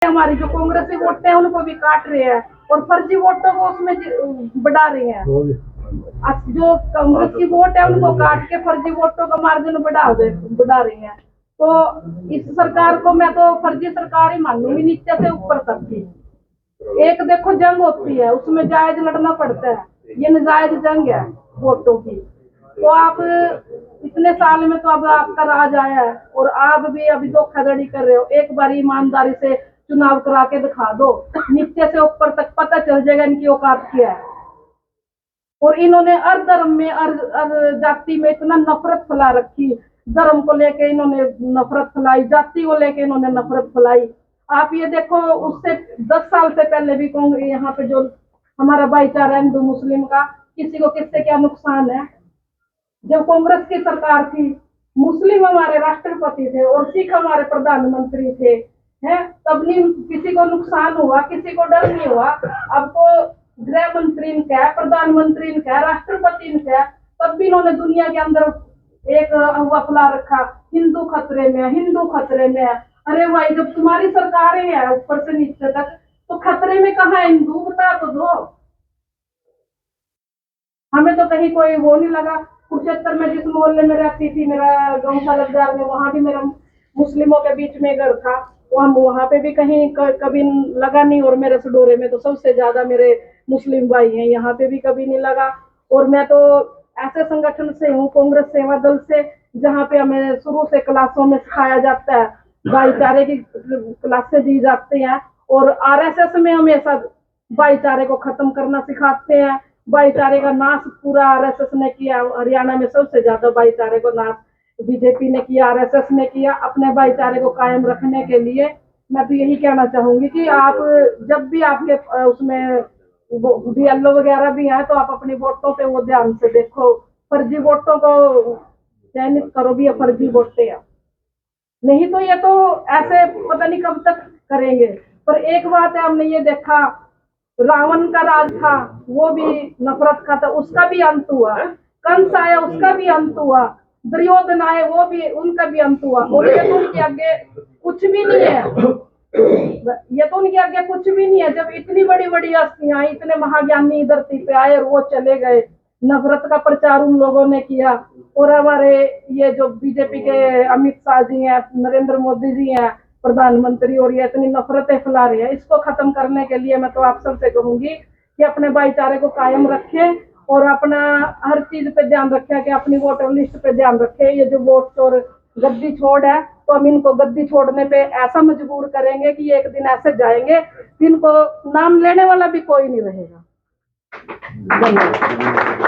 हमारी जो कांग्रेसी वोट है उनको भी काट रहे हैं और फर्जी वोटों को उसमें बढ़ा रहे हैं। जो कांग्रेस की वोट है उनको काट के फर्जी वोटों का मार्जिन बढ़ा रहे हैं। तो इस सरकार को मैं तो फर्जी सरकार ही मानूंगी नीचे से ऊपर तक की। एक देखो जंग होती है उसमें जायज लड़ना पड़ता है, ये नाजायज जंग है वोटों की। तो आप इतने साल में तो अब आपका राज आया है और आप भी अभी धोखाधड़ी कर रहे हो। एक बार ईमानदारी से चुनाव करा के दिखा दो, नीचे से ऊपर तक पता चल जाएगा इनकी औकात क्या है। और इन्होंने हर धर्म में हर जाति में इतना नफरत फैला रखी। धर्म को लेके इन्होंने नफरत फैलाई, जाति को लेके इन्होंने नफरत फैलाई। आप ये देखो उससे 10 साल से पहले भी यहाँ पे जो हमारा भाईचारा हिंदू मुस्लिम का, किसी को किससे क्या नुकसान है। जब कांग्रेस की सरकार थी, मुस्लिम हमारे राष्ट्रपति थे और सिख हमारे प्रधानमंत्री थे, हैं, तब नहीं किसी को नुकसान हुआ, किसी को डर नहीं हुआ। अब तो गृह मंत्री ने क्या, प्रधानमंत्री ने क्या, राष्ट्रपति ने क्या, तब भी इन्होंने दुनिया के अंदर एक अफवाह फैला रखा, हिंदू खतरे में है, हिंदू खतरे में है। अरे भाई, जब तुम्हारी सरकारें हैं ऊपर से नीचे तक, तो खतरे में कहाँ है हिंदू, बता तो दो। हमें तो कहीं कोई वो नहीं लगा। कुरुक्षेत्र में जिस मोहल्ले में रहती थी, मेरा गौशाला बाजार में, वहां भी मेरा मुस्लिमों के बीच में घर था, वहां पे भी कहीं कभी लगा नहीं। और मेरे सडोरे में तो सबसे ज्यादा मेरे मुस्लिम भाई हैं, यहाँ पे भी कभी नहीं लगा। और मैं तो ऐसे संगठन से हूँ, कांग्रेस सेवा दल से, जहाँ पे हमें शुरू से क्लासों में सिखाया जाता है, भाईचारे की क्लासें दी जाती हैं। और आरएसएस में हमेशा भाईचारे को खत्म करना सिखाते हैं। भाईचारे का नाश पूरा आरएसएस ने किया। हरियाणा में सबसे ज्यादा भाईचारे को नाश बीजेपी ने किया, आरएसएस ने किया। अपने भाईचारे को कायम रखने के लिए मैं तो यही कहना चाहूंगी कि आप जब भी आपके उसमें बीएलओ वगैरह भी है, तो आप अपनी वोटों पे वो ध्यान से देखो, फर्जी वोटों को चयनित करो भी, ये फर्जी वोटें हैं। नहीं तो ये तो ऐसे पता नहीं कब तक करेंगे। पर एक बात है, हमने ये देखा, रावण का राज था, वो भी नफरत का था, उसका भी अंत हुआ। कंस आया, उसका भी अंत हुआ। दुर्योधन आए, वो भी, उनका भी अंत हुआ। और ये तो उनके आगे कुछ भी नहीं है, ये तो उनके आगे कुछ भी नहीं है। जब इतनी बड़ी बड़ी हस्तियां, इतने महाज्ञानी धरती पे आए और वो चले गए, नफरत का प्रचार उन लोगों ने किया। और हमारे ये जो बीजेपी के अमित शाह जी हैं, नरेंद्र मोदी जी हैं प्रधानमंत्री, और ये इतनी नफरतें फैला रहे हैं, इसको खत्म करने के लिए मैं तो आप सबसे कहूंगी कि अपने भाईचारे को कायम रखें और अपना हर चीज पे ध्यान रखें, कि अपनी वोटर लिस्ट पे ध्यान रखें। ये जो वोट चोर गद्दी छोड़ है, तो हम इनको गद्दी छोड़ने पे ऐसा मजबूर करेंगे कि एक दिन ऐसे जाएंगे, इनको नाम लेने वाला भी कोई नहीं रहेगा। धन्यवाद।